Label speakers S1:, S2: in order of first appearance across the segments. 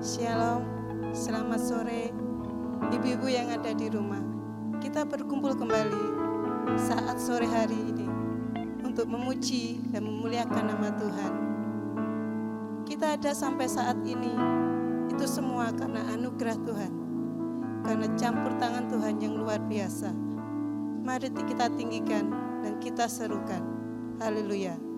S1: Shalom, selamat sore ibu-ibu yang ada di rumah. Kita berkumpul kembali saat sore hari ini untuk memuji dan memuliakan nama Tuhan. Kita ada sampai saat ini, itu semua karena anugerah Tuhan, karena campur tangan Tuhan yang luar biasa. Mari kita tinggikan dan kita serukan. Haleluya.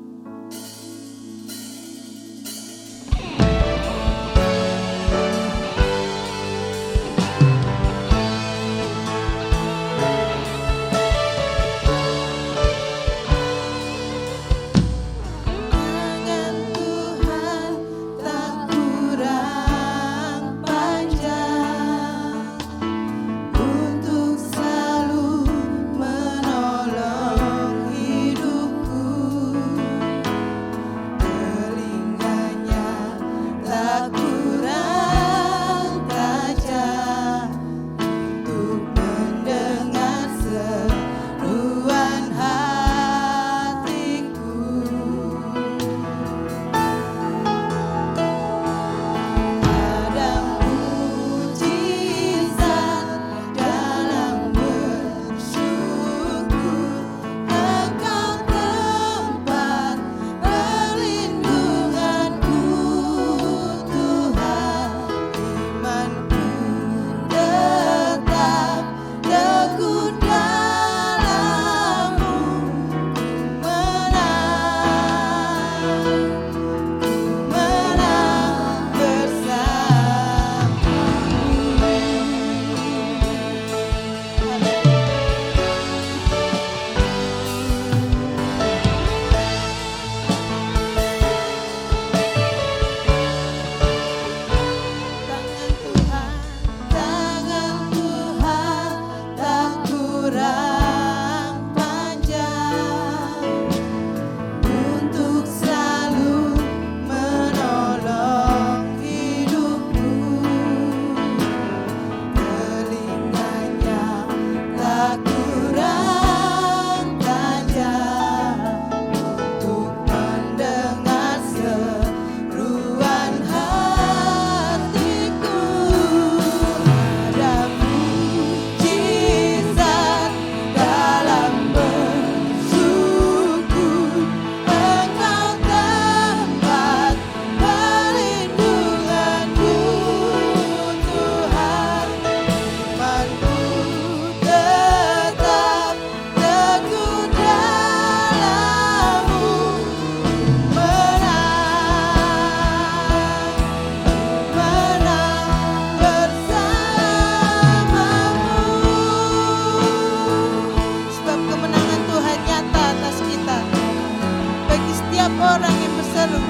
S1: Orang yang berseru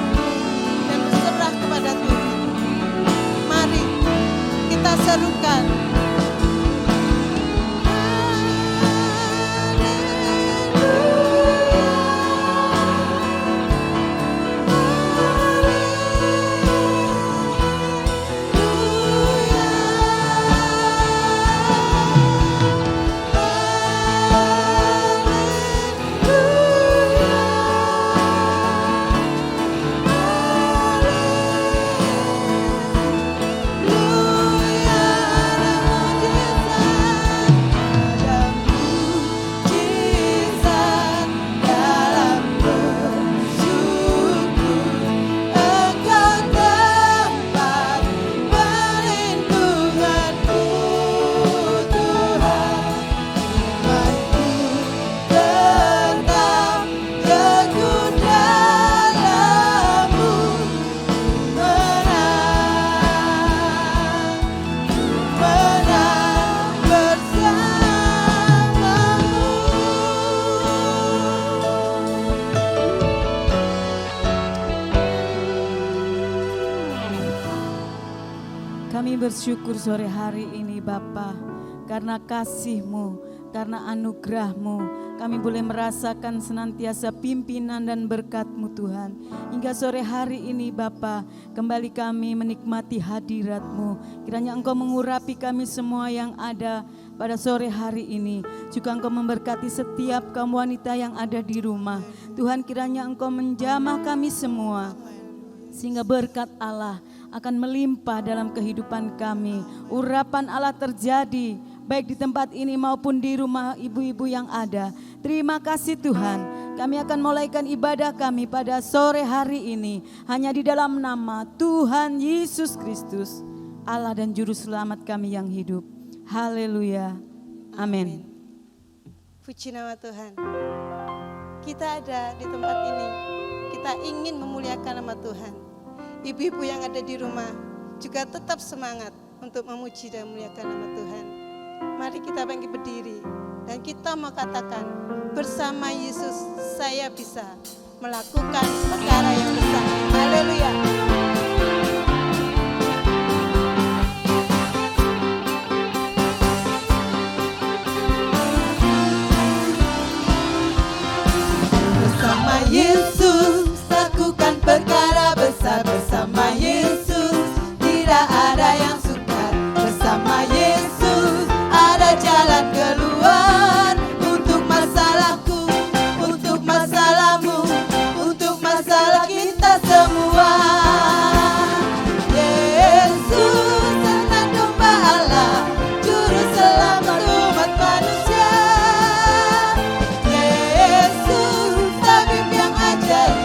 S1: dan berserah kepada Tuhan, mari kita serukan.
S2: Kami bersyukur sore hari ini Bapa, karena kasih-Mu, karena anugerah-Mu, kami boleh merasakan senantiasa pimpinan dan berkat-Mu Tuhan. Hingga sore hari ini Bapa, kembali kami menikmati hadirat-Mu. Kiranya Engkau mengurapi kami semua yang ada pada sore hari ini. Juga Engkau memberkati setiap kaum wanita yang ada di rumah. Tuhan, kiranya Engkau menjamah kami semua, sehingga berkat Allah akan melimpah dalam kehidupan kami. Urapan Allah terjadi baik di tempat ini maupun di rumah ibu-ibu yang ada. Terima kasih Tuhan. Kami akan mulaikan ibadah kami pada sore hari ini hanya di dalam nama Tuhan Yesus Kristus, Allah dan Juru Selamat kami yang hidup. Haleluya. Amin.
S1: Puji nama Tuhan. Kita ada di tempat ini, kita ingin memuliakan nama Tuhan. Ibu-ibu yang ada di rumah juga tetap semangat untuk memuji dan memuliakan nama Tuhan. Mari kita bangkit berdiri dan kita mau katakan, bersama Yesus saya bisa melakukan perkara yang besar. Haleluya. Bersama Yesus lakukan perkara besar. Bersama Yesus tidak ada yang sukar. Bersama Yesus ada jalan keluar untuk masalahku, untuk masalahmu, untuk masalah kita semua. Yesus anak domba Allah, juru selamat umat manusia. Yesus tabib yang ajaib,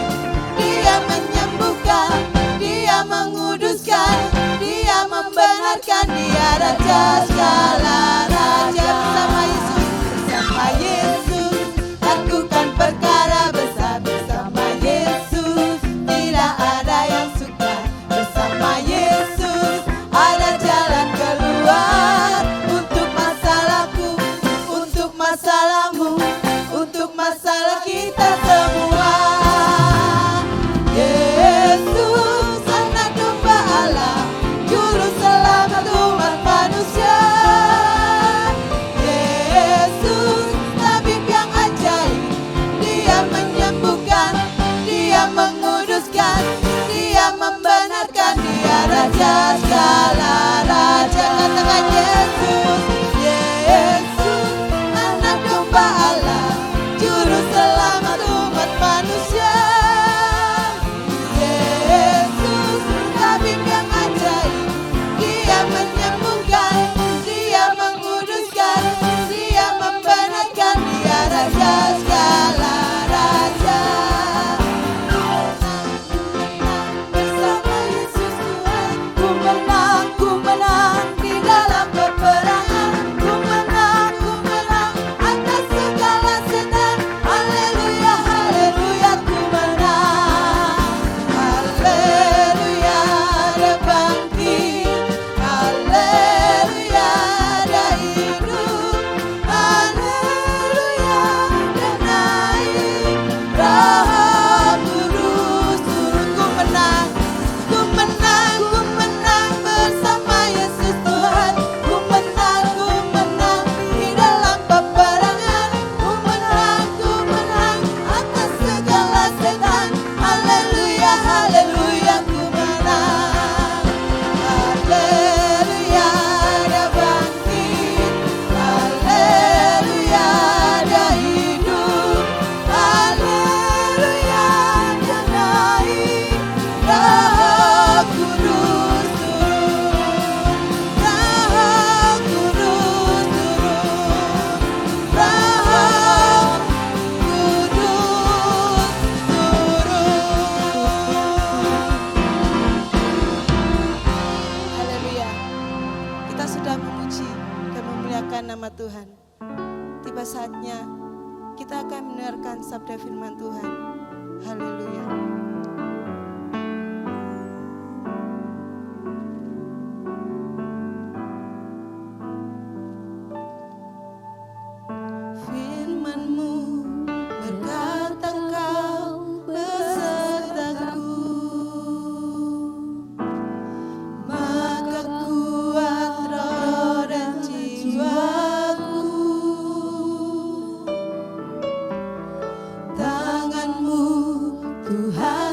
S1: Dia menyembuhkan, Dia menguduskan, Dia membenarkan, Dia Raja segala raja. Bersama Yesus, bersama Yesus lakukan perkara besar. Bersama Yesus tidak ada yang sukar. Bersama Yesus ada jalan keluar untuk masalahku, untuk masalahmu, untuk masalah kita semua. Yesus anak domba Allah, juru selamat umat manusia. Yesus tabib yang ajaib, Dia menyembuhkan, Dia menguduskan, Dia membenarkan, Dia Raja segala raja. Katakan Yesus, Yesus anak domba Allah, juru selamat umat manusia. Yesus tabib yang ajaib, Dia menyembuhkan, Dia menguduskan, Dia membenarkan, Dia Raja segala raja. Bersama Yesus Tuhan, ku menang di dalam peperangan. Ku menang atas segala setan. Haleluya, haleluya, ku menang. Haleluya, ada bangkit. Haleluya, ada hidup. Haleluya, ada naik. Roh Kudus turun. Ku menang bersama Yesus Tuhan. Ku menang di dalam peperangan. Ku menang atas segala setan. Haleluya, haleluya, ku menang. Haleluya, ada bangkit. Haleluya, ada hidup. Haleluya, ada naik. Roh Kudus turun. Roh Kudus turun. Roh Kudus turun. Haleluya. Kita sudah memuji dan memuliakan nama Tuhan. Tiba saatnya kita akan mendengarkan sabda firman Tuhan. Haleluya. Firman-Mu berkata Kau besertaku, maka kuat roh dan jiwaku. Tangan-Mu Tuhan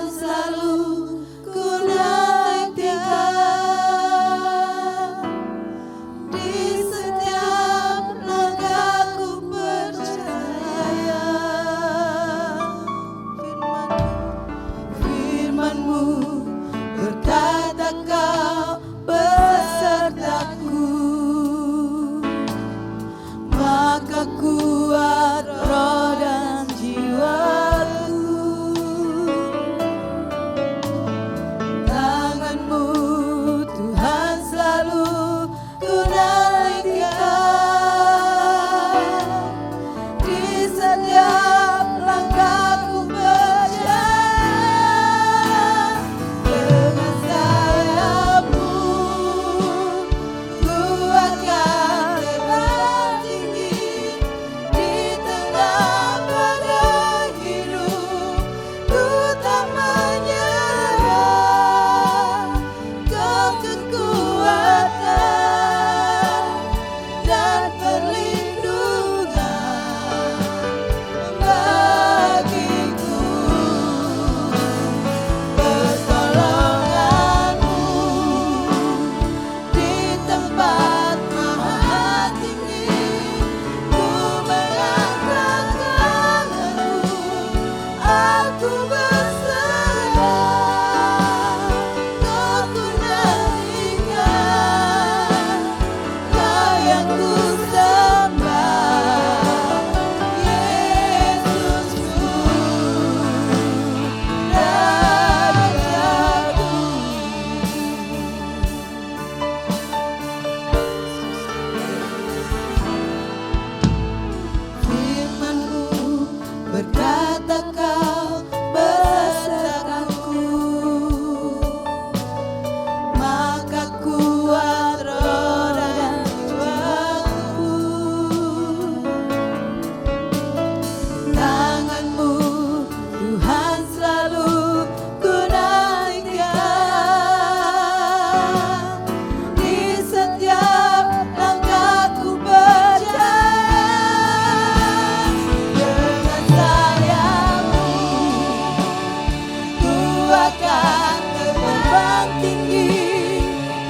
S2: terbang tinggi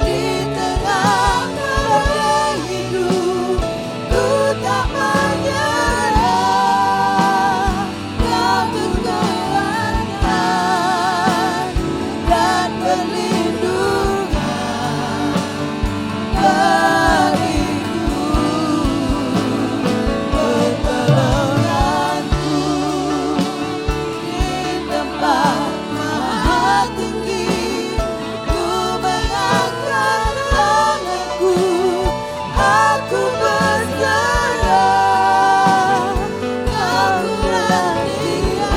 S2: di tengah badai hidup. Ku tak menyerah, Kau kekuatan dan perlindungan bagiku, pertolonganku di tempat maha tinggi. Ku mengangkat tanganku, aku berserah. Kau kuranian,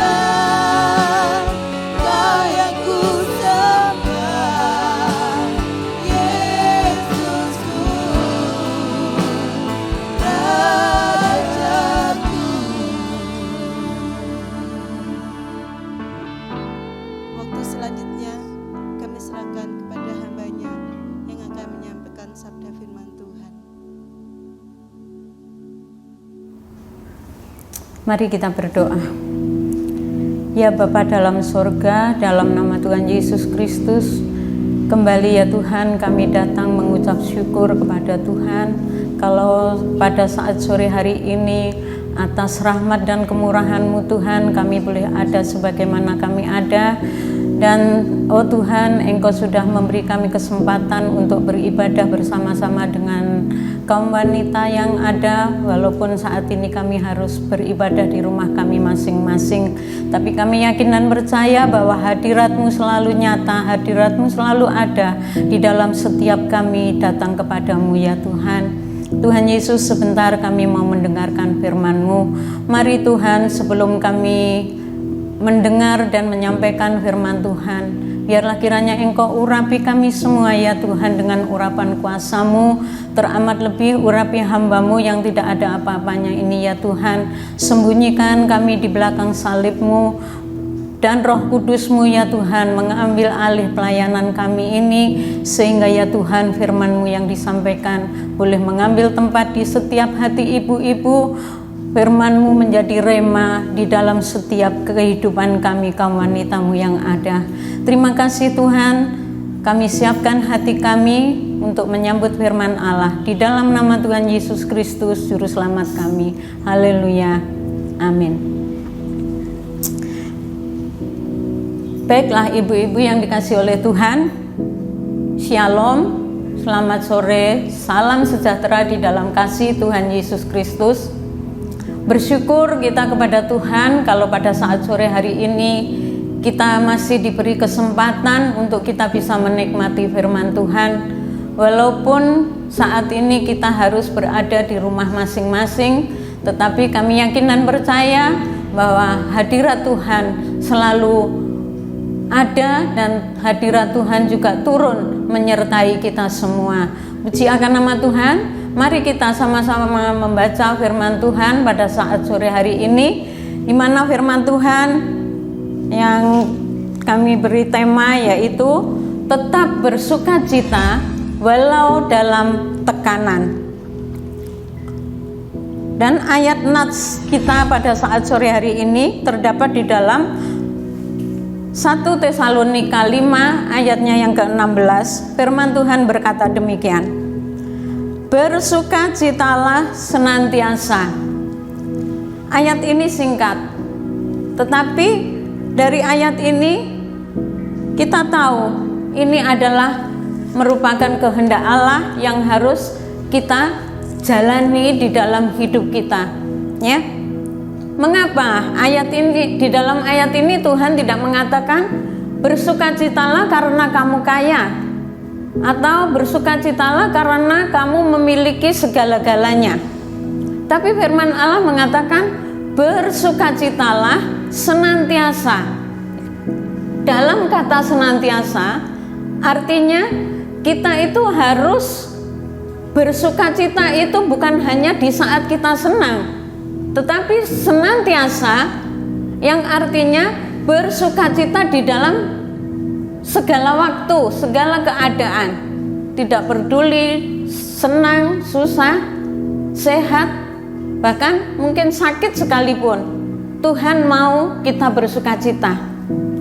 S2: Kau yang ku sembah, Yesusku, Rajaku.
S1: Waktu selanjutnya kami serahkan kepada hamba-Nya yang akan menyampaikan sabda firman Tuhan.
S3: Mari kita berdoa. Ya Bapa dalam sorga, dalam nama Tuhan Yesus Kristus, kembali ya Tuhan kami datang mengucap syukur kepada Tuhan kalau pada saat sore hari ini atas rahmat dan kemurahan-Mu Tuhan kami boleh ada sebagaimana kami ada. Dan oh Tuhan, Engkau sudah memberi kami kesempatan untuk beribadah bersama-sama dengan kaum wanita yang ada, walaupun saat ini kami harus beribadah di rumah kami masing-masing. Tapi kami yakin dan percaya bahwa hadirat-Mu selalu nyata, hadirat-Mu selalu ada di dalam setiap kami datang kepadamu ya Tuhan. Tuhan Yesus, sebentar kami mau mendengarkan firman-Mu. Mari Tuhan, sebelum kami mendengar dan menyampaikan firman Tuhan, biarlah kiranya Engkau urapi kami semua ya Tuhan dengan urapan kuasa-Mu, teramat lebih urapi hamba-Mu yang tidak ada apa-apanya ini ya Tuhan. Sembunyikan kami di belakang salib-Mu, dan Roh Kudus-Mu ya Tuhan mengambil alih pelayanan kami ini, sehingga ya Tuhan firman-Mu yang disampaikan boleh mengambil tempat di setiap hati ibu-ibu. Firman-Mu menjadi rema di dalam setiap kehidupan kami kaum wanita-Mu yang ada. Terima kasih Tuhan, kami siapkan hati kami untuk menyambut firman Allah di dalam nama Tuhan Yesus Kristus Juru Selamat kami. Haleluya, amin. Baiklah ibu-ibu yang dikasihi oleh Tuhan, Shalom, selamat sore, salam sejahtera di dalam kasih Tuhan Yesus Kristus. Bersyukur kita kepada Tuhan kalau pada saat sore hari ini kita masih diberi kesempatan untuk kita bisa menikmati firman Tuhan. Walaupun saat ini kita harus berada di rumah masing-masing, tetapi kami yakin dan percaya bahwa hadirat Tuhan selalu ada dan hadirat Tuhan juga turun menyertai kita semua. Puji akan nama Tuhan. Mari kita sama-sama membaca firman Tuhan pada saat sore hari ini, di mana firman Tuhan yang kami beri tema yaitu tetap bersukacita walau dalam tekanan. Dan ayat nats kita pada saat sore hari ini terdapat di dalam 1 Tesalonika 5 ayatnya yang ke-16. Firman Tuhan berkata demikian: bersukacitalah senantiasa. Ayat ini singkat, tetapi dari ayat ini kita tahu ini adalah merupakan kehendak Allah yang harus kita jalani di dalam hidup kita, ya. Mengapa ayat ini, di dalam ayat ini Tuhan tidak mengatakan bersukacitalah karena kamu kaya, atau bersukacitalah karena kamu memiliki segala-galanya. Tapi firman Allah mengatakan bersukacitalah senantiasa. Dalam kata senantiasa artinya kita itu harus bersukacita, itu bukan hanya di saat kita senang, tetapi senantiasa yang artinya bersukacita di dalam segala waktu, segala keadaan, tidak peduli senang, susah, sehat, bahkan mungkin sakit sekalipun, Tuhan mau kita bersukacita.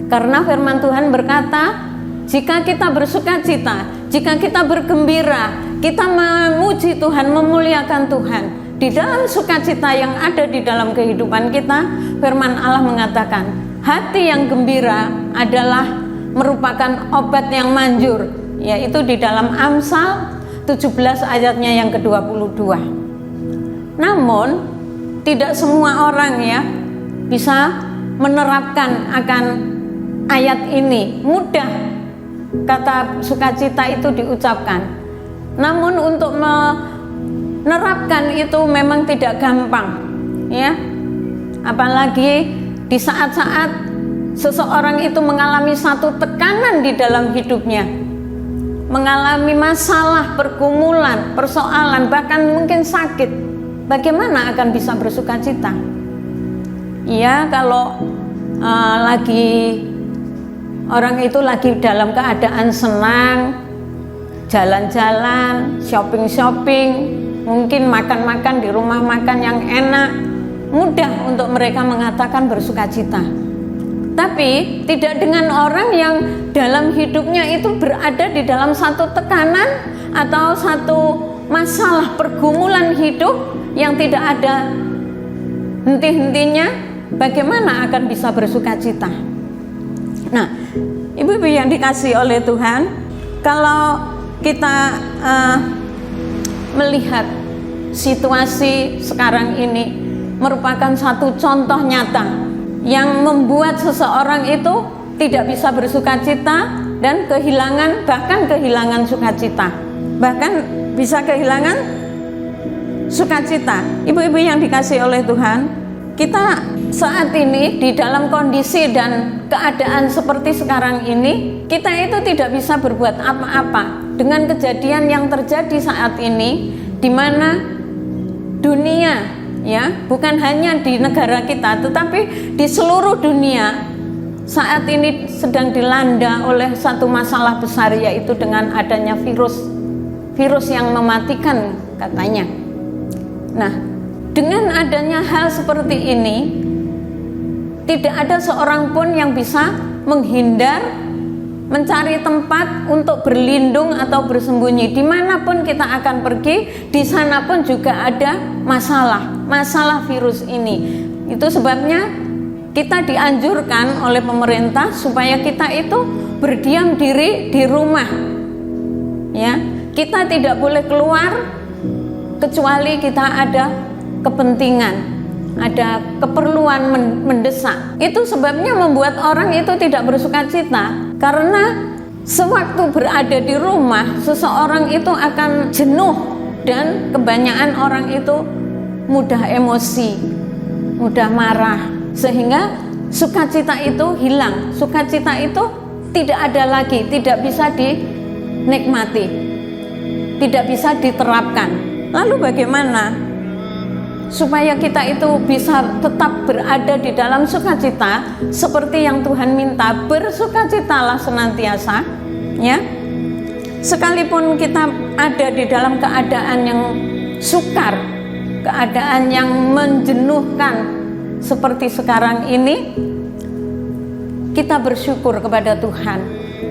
S3: Karena firman Tuhan berkata, jika kita bersukacita, jika kita bergembira, kita memuji Tuhan, memuliakan Tuhan, di dalam sukacita yang ada di dalam kehidupan kita, firman Allah mengatakan, hati yang gembira adalah merupakan obat yang manjur, yaitu di dalam Amsal 17 ayatnya yang ke-22. Namun tidak semua orang ya bisa menerapkan akan ayat ini. Mudah kata sukacita itu diucapkan, namun untuk menerapkan itu memang tidak gampang ya. Apalagi di saat-saat seseorang itu mengalami satu tekanan di dalam hidupnya, mengalami masalah, pergumulan, persoalan, bahkan mungkin sakit. Bagaimana akan bisa bersukacita? Ya, kalau orang itu lagi dalam keadaan senang, jalan-jalan, shopping-shopping, mungkin makan-makan di rumah makan yang enak, mudah untuk mereka mengatakan bersukacita. Tapi tidak dengan orang yang dalam hidupnya itu berada di dalam satu tekanan atau satu masalah pergumulan hidup yang tidak ada henti-hentinya. Bagaimana akan bisa bersukacita? Nah, ibu-ibu yang dikasihi oleh Tuhan, kalau kita melihat situasi sekarang ini merupakan satu contoh nyata yang membuat seseorang itu tidak bisa bersukacita dan bahkan kehilangan sukacita, bahkan bisa kehilangan sukacita. Ibu-ibu yang dikasihi oleh Tuhan, kita saat ini di dalam kondisi dan keadaan seperti sekarang ini, kita itu tidak bisa berbuat apa-apa dengan kejadian yang terjadi saat ini, di mana dunia ya, bukan hanya di negara kita tetapi di seluruh dunia saat ini sedang dilanda oleh satu masalah besar, yaitu dengan adanya virus yang mematikan katanya. Nah, dengan adanya hal seperti ini, tidak ada seorang pun yang bisa menghindar, mencari tempat untuk berlindung atau bersembunyi. Dimanapun kita akan pergi, di sana pun juga ada masalah virus ini. Itu sebabnya kita dianjurkan oleh pemerintah supaya kita itu berdiam diri di rumah. Ya, kita tidak boleh keluar kecuali kita ada kepentingan, ada keperluan mendesak. Itu sebabnya membuat orang itu tidak bersukacita, karena sewaktu berada di rumah, seseorang itu akan jenuh, dan kebanyakan orang itu mudah emosi, mudah marah, sehingga sukacita itu hilang. Sukacita itu tidak ada lagi, tidak bisa dinikmati, tidak bisa diterapkan. Lalu bagaimana supaya kita itu bisa tetap berada di dalam sukacita seperti yang Tuhan minta? Bersukacitalah senantiasa ya. Sekalipun kita ada di dalam keadaan yang sukar, keadaan yang menjenuhkan seperti sekarang ini, kita bersyukur kepada Tuhan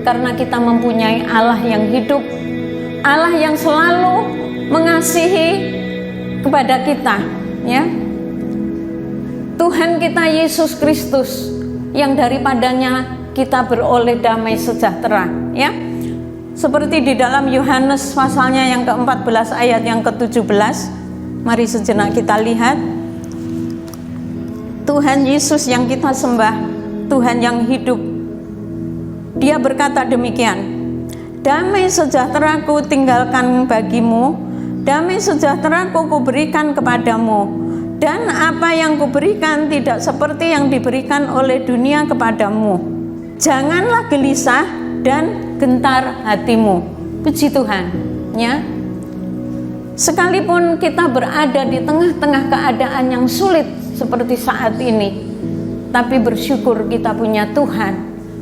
S3: karena kita mempunyai Allah yang hidup, Allah yang selalu mengasihi kepada kita ya. Tuhan kita Yesus Kristus yang daripadanya kita beroleh damai sejahtera ya. Seperti di dalam Yohanes pasalnya yang ke-14 ayat yang ke-17. Mari sejenak kita lihat. Tuhan Yesus yang kita sembah, Tuhan yang hidup, Dia berkata demikian, damai sejahtera ku tinggalkan bagimu, damai sejahtera ku berikan kepadamu, dan apa yang kuberikan tidak seperti yang diberikan oleh dunia kepadamu. Janganlah gelisah dan gentar hatimu. Puji Tuhan ya. Sekalipun kita berada di tengah-tengah keadaan yang sulit seperti saat ini, tapi bersyukur kita punya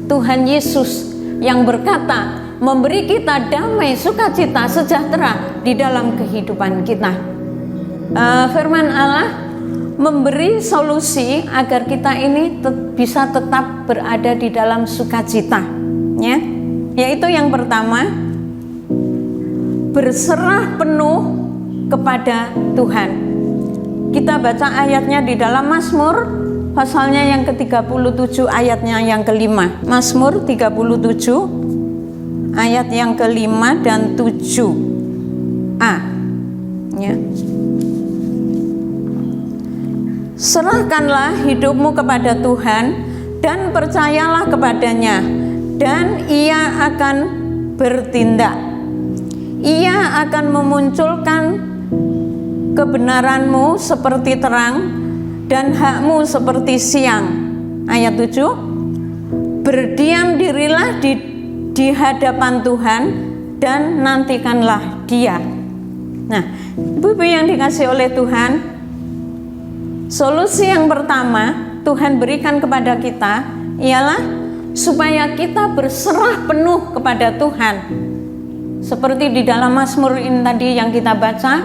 S3: Tuhan Yesus yang berkata memberi kita damai, sukacita, sejahtera di dalam kehidupan kita. Firman Allah memberi solusi agar kita ini bisa tetap berada di dalam sukacita ya. yaitu yang pertama, berserah penuh kepada Tuhan. Kita baca ayatnya di dalam Mazmur pasalnya yang ke-37 ayatnya yang ke-5. Mazmur 37 ayat yang ke-5 dan 7a. Ya. Serahkanlah hidupmu kepada Tuhan dan percayalah kepadanya, dan Ia akan bertindak. Ia akan memunculkan kebenaranmu seperti terang dan hakmu seperti siang. Ayat 7, berdiam dirilah di hadapan Tuhan dan nantikanlah Dia. Nah, Ibu-ibu yang dikasihi oleh Tuhan, solusi yang pertama Tuhan berikan kepada kita ialah supaya kita berserah penuh kepada Tuhan. Seperti di dalam Mazmur ini tadi yang kita baca,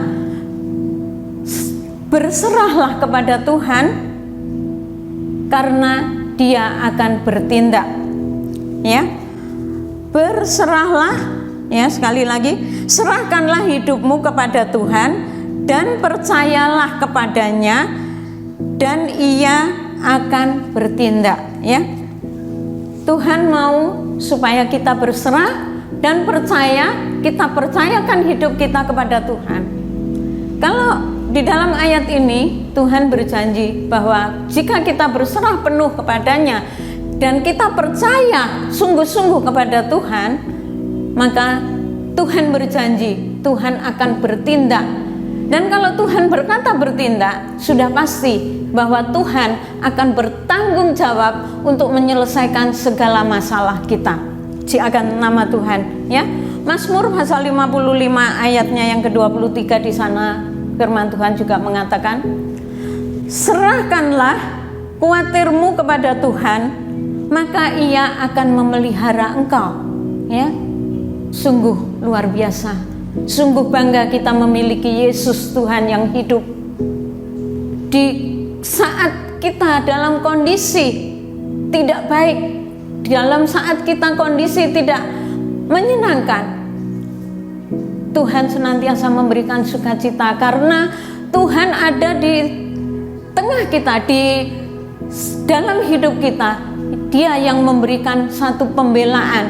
S3: berserahlah kepada Tuhan karena Dia akan bertindak. Ya, berserahlah, ya, sekali lagi, serahkanlah hidupmu kepada Tuhan dan percayalah kepadanya, dan Ia akan bertindak. Ya, Tuhan mau supaya kita berserah dan percaya, kita percayakan hidup kita kepada Tuhan. Kalau di dalam ayat ini Tuhan berjanji bahwa jika kita berserah penuh kepadanya dan kita percaya sungguh-sungguh kepada Tuhan, maka Tuhan berjanji Tuhan akan bertindak. Dan kalau Tuhan berkata bertindak, sudah pasti bahwa Tuhan akan bertanggung jawab untuk menyelesaikan segala masalah kita. Akan nama Tuhan, ya. Mazmur pasal 55 ayatnya yang ke-23 di sana firman Tuhan juga mengatakan, serahkanlah kuatirmu kepada Tuhan, maka Ia akan memelihara engkau. Ya, sungguh luar biasa, sungguh bangga kita memiliki Yesus Tuhan yang hidup. Di saat kita dalam kondisi tidak baik, dalam saat kita kondisi tidak menyenangkan, Tuhan senantiasa memberikan sukacita karena Tuhan ada di tengah kita, di dalam hidup kita. Dia yang memberikan satu pembelaan,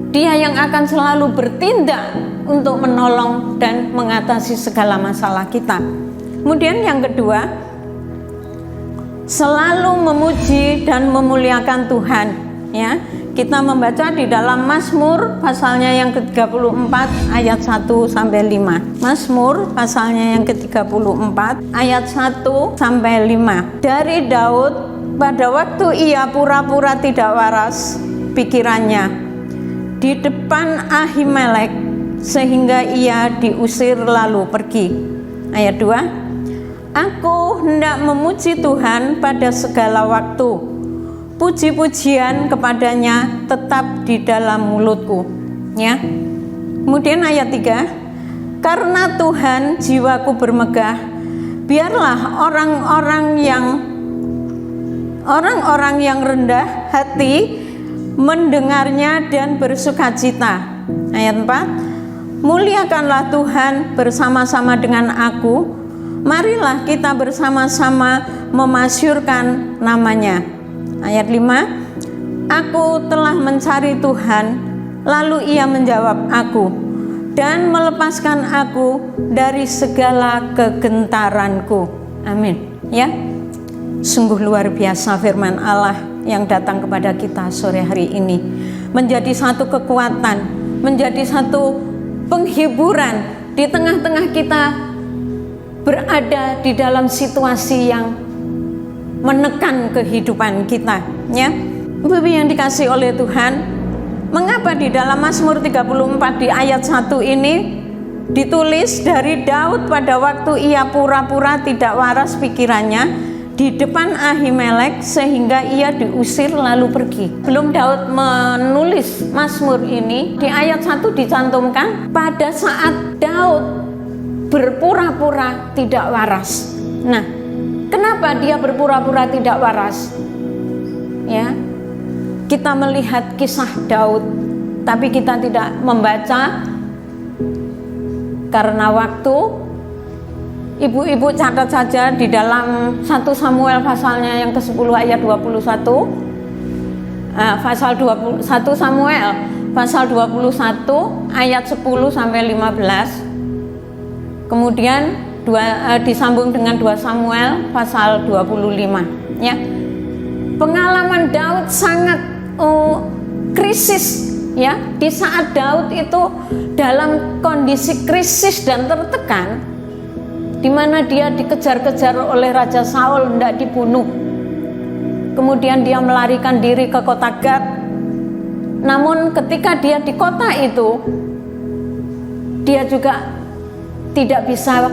S3: Dia yang akan selalu bertindak untuk menolong dan mengatasi segala masalah kita. Kemudian yang kedua, selalu memuji dan memuliakan Tuhan. Ya, kita membaca di dalam Mazmur pasalnya yang ke-34 ayat 1 sampai 5. Mazmur pasalnya yang ke-34 ayat 1 sampai 5. Dari Daud, pada waktu ia pura-pura tidak waras pikirannya di depan Ahimelek, sehingga ia diusir lalu pergi. Ayat 2, aku hendak memuji Tuhan pada segala waktu, puji-pujian kepadanya tetap di dalam mulutku. Ya. Kemudian ayat 3, karena Tuhan jiwaku bermegah, biarlah orang-orang yang rendah hati mendengarnya dan bersukacita. Ayat 4, muliakanlah Tuhan bersama-sama dengan aku, marilah kita bersama-sama memasyurkan namanya. Ayat 5, aku telah mencari Tuhan, lalu Ia menjawab aku dan melepaskan aku dari segala kegentaranku. Amin. Ya, sungguh luar biasa firman Allah yang datang kepada kita sore hari ini, menjadi satu kekuatan, menjadi satu penghiburan di tengah-tengah kita berada di dalam situasi yang menekan kehidupan kita. Ya, Ibu yang dikasihi oleh Tuhan, mengapa di dalam Mazmur 34 di ayat 1 ini ditulis dari Daud pada waktu ia pura-pura tidak waras pikirannya di depan Ahimelek sehingga ia diusir lalu pergi. Belum Daud menulis Mazmur ini, di ayat 1 dicantumkan pada saat Daud berpura-pura tidak waras. Nah, kenapa dia berpura-pura tidak waras? Ya, kita melihat kisah Daud tapi kita tidak membaca karena waktu. Ibu-ibu catat saja di dalam 1 Samuel pasalnya yang ke-10 ayat 21. Pasal 1 Samuel pasal 21 ayat 10 sampai 15. Kemudian disambung dengan 2 Samuel pasal 25 ya. Pengalaman Daud sangat krisis ya. Di saat Daud itu dalam kondisi krisis dan tertekan, di mana dia dikejar-kejar oleh Raja Saul, hendak dibunuh. Kemudian dia melarikan diri ke kota Gad. Namun ketika dia di kota itu, dia juga tidak bisa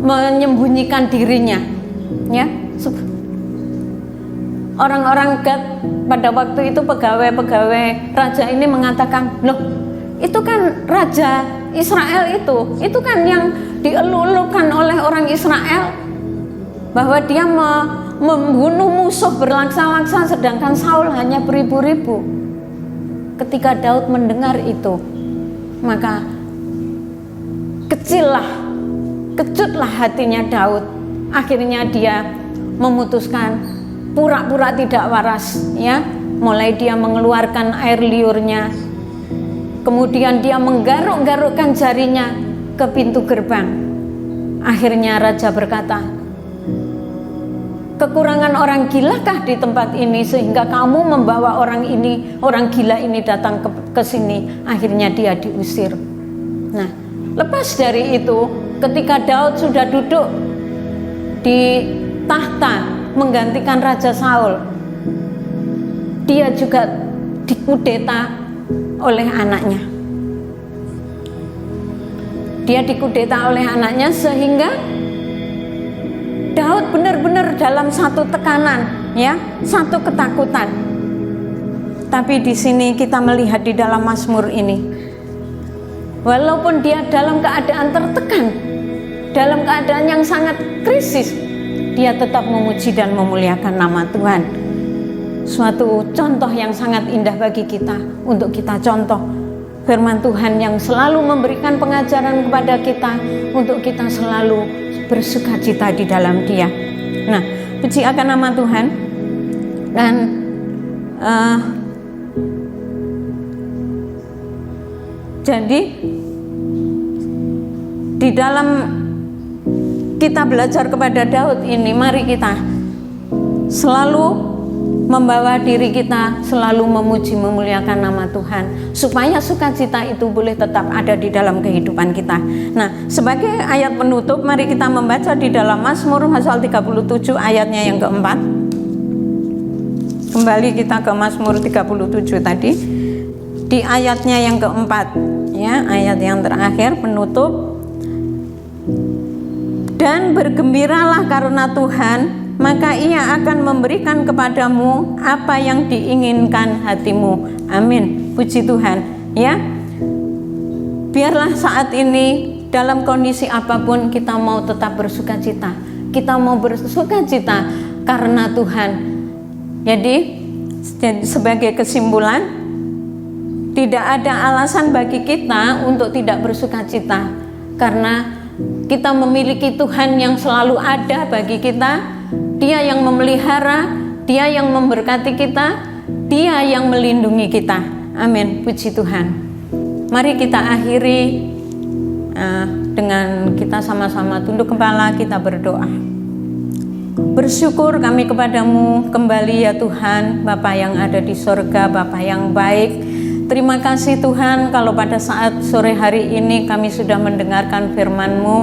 S3: menyembunyikan dirinya ya. Orang-orang Gad pada waktu itu, pegawai-pegawai raja ini mengatakan, loh itu kan Raja Israel itu kan yang dielulukan oleh orang Israel, bahwa dia membunuh musuh berlaksa-laksa, sedangkan Saul hanya beribu-ribu. Ketika Daud mendengar itu, maka kejutlah hatinya Daud. Akhirnya dia memutuskan pura-pura tidak waras ya. Mulai dia mengeluarkan air liurnya, kemudian dia menggaruk-garukkan jarinya ke pintu gerbang. Akhirnya raja berkata, kekurangan orang gilakah di tempat ini sehingga kamu membawa orang gila ini datang ke sini? Akhirnya dia diusir. Nah, lepas dari itu, ketika Daud sudah duduk di tahta menggantikan Raja Saul, dia juga dikudeta oleh anaknya. Dia dikudeta oleh anaknya sehingga Daud benar-benar dalam satu tekanan, ya, satu ketakutan. Tapi di sini kita melihat di dalam Mazmur ini, walaupun dia dalam keadaan tertekan, dalam keadaan yang sangat krisis, dia tetap memuji dan memuliakan nama Tuhan. Suatu contoh yang sangat indah bagi kita untuk kita contoh. Firman Tuhan yang selalu memberikan pengajaran kepada kita untuk kita selalu bersukacita di dalam Dia. Nah, puji akan nama Tuhan. Dan jadi di dalam kita belajar kepada Daud ini, mari kita selalu membawa diri kita selalu memuji memuliakan nama Tuhan, supaya sukacita itu boleh tetap ada di dalam kehidupan kita. Nah, sebagai ayat penutup, mari kita membaca di dalam Mazmur pasal 37 ayatnya yang keempat. Kembali kita ke Mazmur 37 tadi, di ayatnya yang keempat, ya, ayat yang terakhir penutup. Dan bergembiralah karena Tuhan, maka Ia akan memberikan kepadamu apa yang diinginkan hatimu. Amin. Puji Tuhan. Ya, biarlah saat ini dalam kondisi apapun kita mau tetap bersukacita. Kita mau bersukacita karena Tuhan. Jadi sebagai kesimpulan, tidak ada alasan bagi kita untuk tidak bersukacita, karena kita memiliki Tuhan yang selalu ada bagi kita. Dia yang memelihara, Dia yang memberkati kita, Dia yang melindungi kita. Amin. Puji Tuhan. Mari kita akhiri dengan kita sama-sama tunduk kepala, kita berdoa. Bersyukur kami kepadamu kembali ya Tuhan, Bapa yang ada di sorga, Bapa yang baik. Terima kasih Tuhan kalau pada saat sore hari ini kami sudah mendengarkan firman-Mu.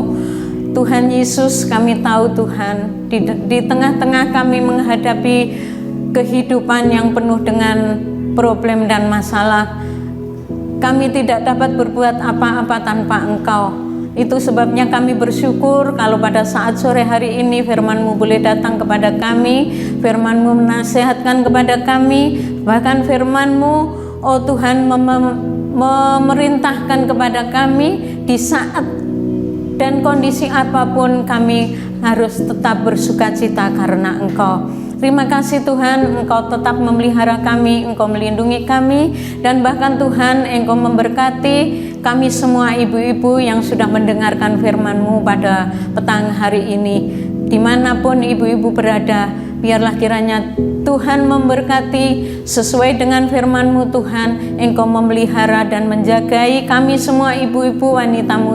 S3: Tuhan Yesus, kami tahu Tuhan, di tengah-tengah kami menghadapi kehidupan yang penuh dengan problem dan masalah, kami tidak dapat berbuat apa-apa tanpa Engkau. Itu sebabnya kami bersyukur kalau pada saat sore hari ini firman-Mu boleh datang kepada kami, firman-Mu menasihatkan kepada kami, bahkan firman-Mu, oh Tuhan, memerintahkan kepada kami di saat dan kondisi apapun kami harus tetap bersukacita karena Engkau. Terima kasih Tuhan, Engkau tetap memelihara kami, Engkau melindungi kami, dan bahkan Tuhan Engkau memberkati kami semua ibu-ibu yang sudah mendengarkan firman-Mu pada petang hari ini. Dimanapun ibu-ibu berada, biarlah kiranya Tuhan memberkati sesuai dengan firman-Mu Tuhan. Engkau memelihara dan menjagai kami semua ibu-ibu wanita-Mu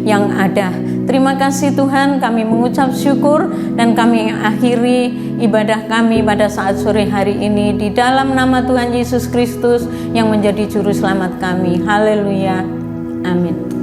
S3: yang ada. Terima kasih Tuhan, kami mengucap syukur dan kami akhiri ibadah kami pada saat sore hari ini di dalam nama Tuhan Yesus Kristus yang menjadi juru selamat kami. Haleluya. Amin.